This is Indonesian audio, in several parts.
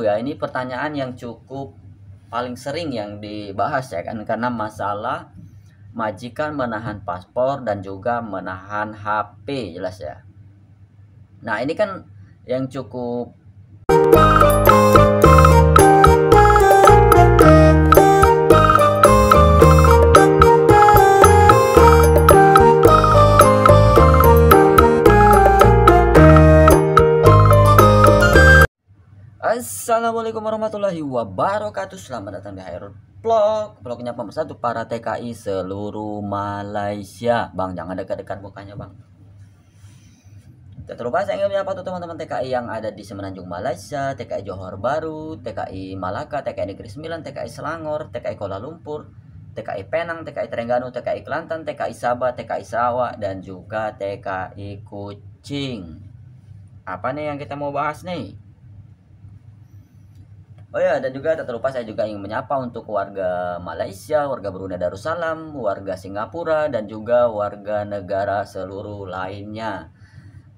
Ya, ini pertanyaan yang cukup paling sering yang dibahas ya kan, karena masalah majikan menahan paspor dan juga menahan HP, jelas ya. Nah, ini kan yang cukup. Assalamualaikum warahmatullahi wabarakatuh. Selamat datang di Hairul Vlognya pemersatu para TKI seluruh Malaysia. Bang, jangan dekat-dekat mukanya, Bang. Tak lupa saya ingin menyapa tuh teman-teman TKI yang ada di Semenanjung Malaysia, TKI Johor Bahru, TKI Malaka, TKI Negeri Sembilan, TKI Selangor, TKI Kuala Lumpur, TKI Penang, TKI Terengganu, TKI Kelantan, TKI Sabah, TKI Sarawak, dan juga TKI Kuching. Apa nih yang kita mau bahas nih? Oh ya, dan juga tak terlupa saya juga ingin menyapa untuk warga Malaysia, warga Brunei Darussalam, warga Singapura, dan juga warga negara seluruh lainnya.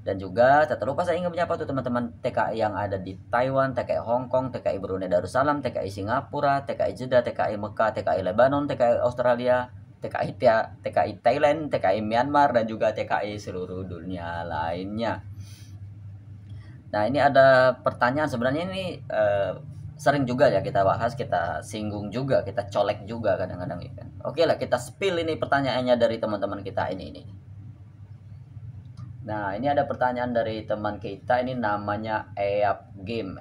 Dan juga tak terlupa saya ingin menyapa tuh teman-teman TKI yang ada di Taiwan, TKI Hong Kong, TKI Brunei Darussalam, TKI Singapura, TKI Jeddah, TKI Mekah, TKI Lebanon, TKI Australia, TKI Thailand, TKI Myanmar, dan juga TKI seluruh dunia lainnya. Nah, ini ada pertanyaan sebenarnya ini sering juga ya kita bahas, kita singgung juga, kita colek juga kadang-kadang ya kan. Oke lah, kita spill ini pertanyaannya dari teman-teman kita ini. Nah, ini ada pertanyaan dari teman kita, ini namanya Eap Game.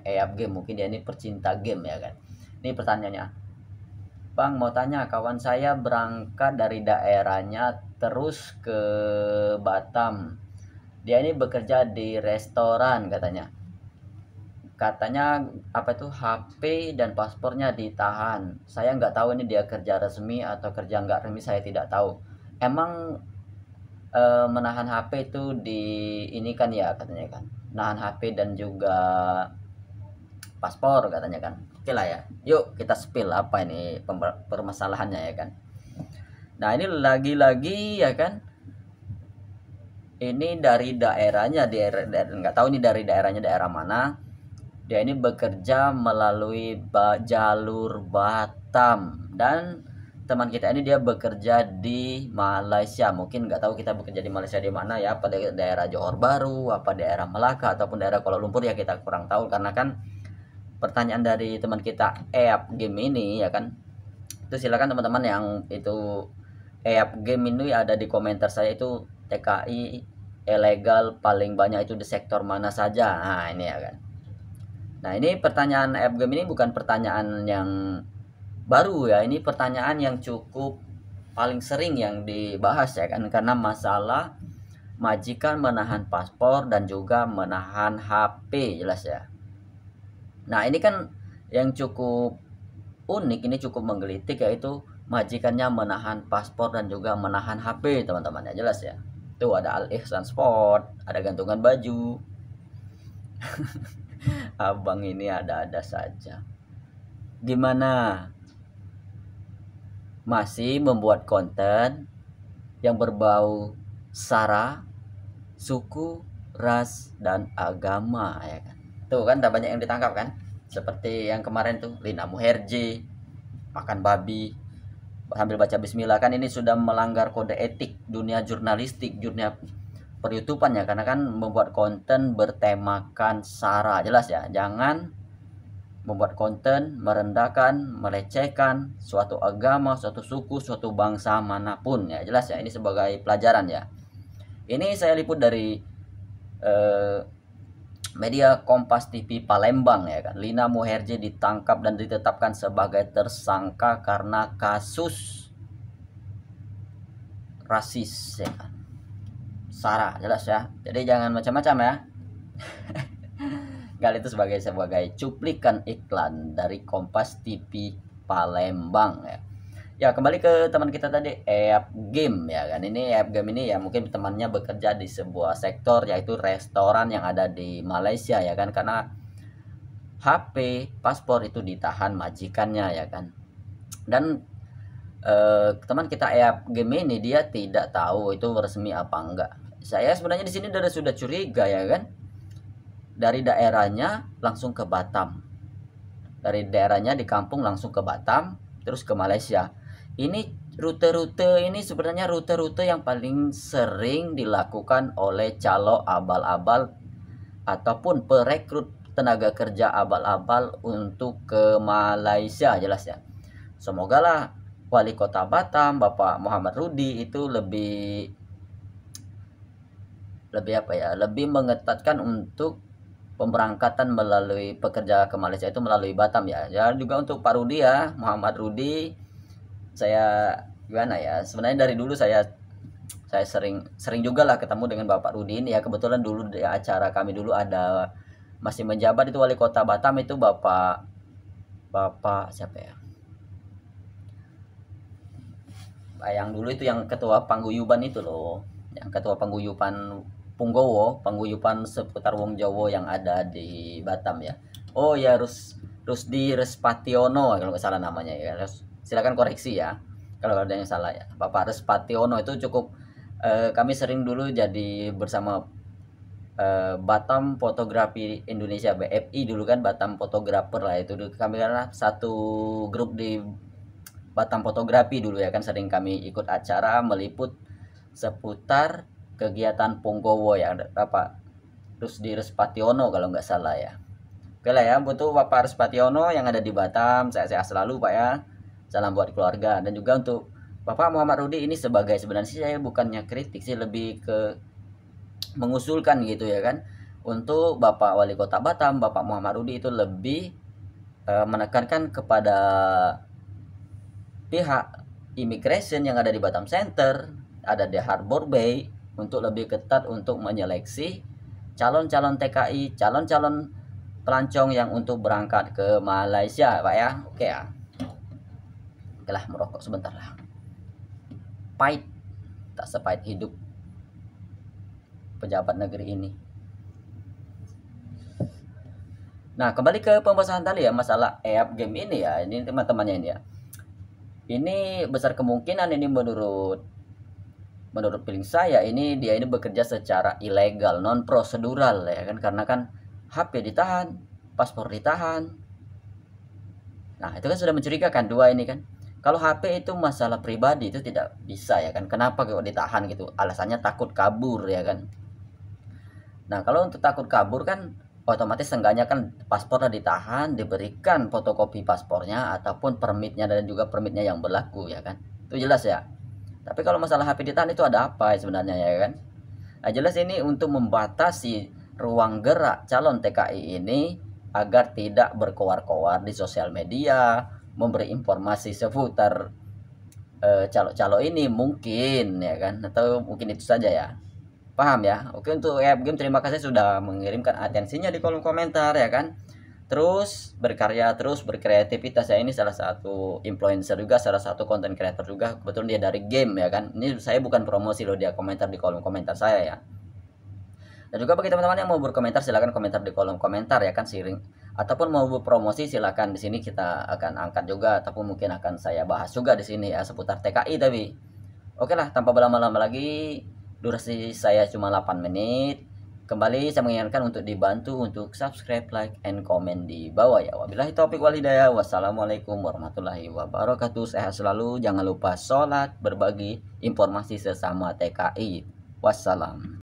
Mungkin dia ini percinta game ya kan. Ini pertanyaannya. Bang, mau tanya, kawan saya berangkat dari daerahnya terus ke Batam. Dia ini bekerja di restoran katanya. Katanya apa itu HP dan paspornya ditahan. Saya nggak tahu ini dia kerja resmi atau kerja nggak resmi, saya tidak tahu. Emang menahan HP itu di ini kan ya katanya kan, nahan HP dan juga paspor katanya kan. Oke lah ya, yuk kita spill apa ini permasalahannya ya kan. Nah, ini lagi-lagi ya kan, ini dari daerahnya, nggak tahu ini dari daerahnya daerah mana. Dia ini bekerja melalui jalur Batam, dan teman kita ini dia bekerja di Malaysia. Mungkin nggak tahu kita bekerja di Malaysia di mana ya, pada daerah Johor Bahru, apa daerah Melaka ataupun daerah Kuala Lumpur ya, kita kurang tahu karena kan pertanyaan dari teman kita Eap Game ini ya kan. Itu silakan teman-teman yang itu Eap Game ini ada di komentar saya itu TKI ilegal paling banyak itu di sektor mana saja. Nah, ini ya kan. Nah, ini pertanyaan Eap Game ini bukan pertanyaan yang baru ya, ini pertanyaan yang cukup paling sering yang dibahas ya kan, karena masalah majikan menahan paspor dan juga menahan HP, jelas ya. Nah, ini kan yang cukup unik, ini cukup menggelitik, yaitu majikannya menahan paspor dan juga menahan HP teman-teman ya, jelas ya. Tuh ada Al Ihsan Sport, ada gantungan baju. Abang ini ada-ada saja. Gimana? Masih membuat konten yang berbau sara, suku, ras, dan agama ya kan. Tuh kan tak banyak yang ditangkap kan. Seperti yang kemarin tuh Lina Muherje makan babi sambil baca bismillah, kan ini sudah melanggar kode etik dunia jurnalistik, dunia per-YouTubean ya, karena kan membuat konten bertemakan sara, jelas ya. Jangan membuat konten merendahkan, melecehkan suatu agama, suatu suku, suatu bangsa manapun ya, jelas ya. Ini sebagai pelajaran ya. Ini saya liput dari media Kompas TV Palembang ya kan. Lina Muherje ditangkap dan ditetapkan sebagai tersangka karena kasus rasis ya kan. Sara, jelas ya. Jadi jangan macam-macam ya. Kali itu sebagai cuplikan iklan dari Kompas TV Palembang ya. Ya, kembali ke teman kita tadi Eap Game ya kan. Ini Eap Game ini ya mungkin temannya bekerja di sebuah sektor yaitu restoran yang ada di Malaysia ya kan, karena HP, paspor itu ditahan majikannya ya kan. Dan teman kita Eap Game ini dia tidak tahu itu resmi apa enggak. Saya sebenarnya di sini sudah curiga ya kan. Dari daerahnya langsung ke Batam. dari daerahnya di kampung langsung ke Batam terus ke Malaysia. Ini rute-rute ini sebenarnya rute-rute yang paling sering dilakukan oleh calo abal-abal ataupun perekrut tenaga kerja abal-abal untuk ke Malaysia, jelas ya. Semoga lah Wali Kota Batam Bapak Muhammad Rudi itu lebih apa ya, lebih mengetatkan untuk pemberangkatan melalui pekerja ke Malaysia itu melalui Batam ya. Ya juga untuk Pak Rudi ya, Muhammad Rudi, saya gimana ya, sebenarnya dari dulu saya sering juga lah ketemu dengan Bapak Rudi ini ya. Kebetulan dulu di acara kami dulu ada masih menjabat itu Wali Kota Batam itu Bapak Bapak siapa ya, yang dulu itu yang ketua pangguyuban itu loh, yang ketua pangguyuban pangguyuban seputar Wong Jowo yang ada di Batam ya. Oh ya, Rusdi Respationo kalau nggak salah namanya ya. Silakan koreksi ya kalau ada yang salah ya. Bapak Respationo itu cukup kami sering dulu jadi bersama Batam Fotografi Indonesia BFI dulu kan, Batam Fotografer lah itu dulu. Kami karena satu grup di Batam Fotografi dulu ya kan, sering kami ikut acara meliput seputar kegiatan Punggowo ya, apa terus di Respationo kalau nggak salah ya. Oke lah ya, butuh Bapak Respationo yang ada di Batam, sehat-sehat selalu Pak ya, salam buat keluarga. Dan juga untuk Bapak Muhammad Rudi ini sebagai, sebenarnya saya bukannya kritik sih, lebih ke mengusulkan gitu ya kan, untuk Bapak Wali Kota Batam Bapak Muhammad Rudi itu lebih menekankan kepada pihak immigration yang ada di Batam Center, ada di Harbor Bay, untuk lebih ketat untuk menyeleksi calon-calon TKI, calon-calon pelancong yang untuk berangkat ke Malaysia, Pak ya. Oke ya. Oke lah, merokok sebentar lah. Pahit, tak sepahit hidup pejabat negeri ini. Nah, kembali ke pembahasan tadi ya, masalah EAP game ini ya. Ini teman-temannya ini ya. Ini besar kemungkinan ini menurut feeling saya ini dia ini bekerja secara ilegal, non prosedural ya kan, karena kan HP ditahan, paspor ditahan. Nah, itu kan sudah mencurigakan dua ini kan. Kalau HP itu masalah pribadi itu tidak bisa ya kan. Kenapa kok ditahan gitu? Alasannya takut kabur ya kan. Nah, kalau untuk takut kabur kan otomatis seenggaknya kan paspornya ditahan, diberikan fotokopi paspornya ataupun permitnya dan juga permitnya yang berlaku ya kan. Itu jelas ya. Tapi kalau masalah HP ditahan itu ada apa sebenarnya ya kan? Nah, jelas ini untuk membatasi ruang gerak calon TKI ini agar tidak berkoar-koar di sosial media, memberi informasi seputar calo-calo ini mungkin ya kan, atau mungkin itu saja ya. Paham ya? Oke, untuk EAP Game terima kasih sudah mengirimkan atensinya di kolom komentar ya kan. Terus berkarya, terus berkreativitas ya, ini salah satu influencer juga, salah satu content creator juga, kebetulan dia dari game ya kan. Ini saya bukan promosi loh, dia komentar di kolom komentar saya ya. Dan juga bagi teman-teman yang mau berkomentar silahkan komentar di kolom komentar ya kan, siring ataupun mau berpromosi silahkan, di sini kita akan angkat juga ataupun mungkin akan saya bahas juga di sini ya seputar TKI tapi. Oke lah, tanpa berlama-lama lagi, durasi saya cuma 8 menit. Kembali saya mengingatkan untuk dibantu untuk subscribe, like, and comment di bawah ya. Wabillahi taufiq wal hidayah. Wassalamualaikum warahmatullahi wabarakatuh. Sehat selalu, jangan lupa sholat, berbagi informasi sesama TKI. Wassalam.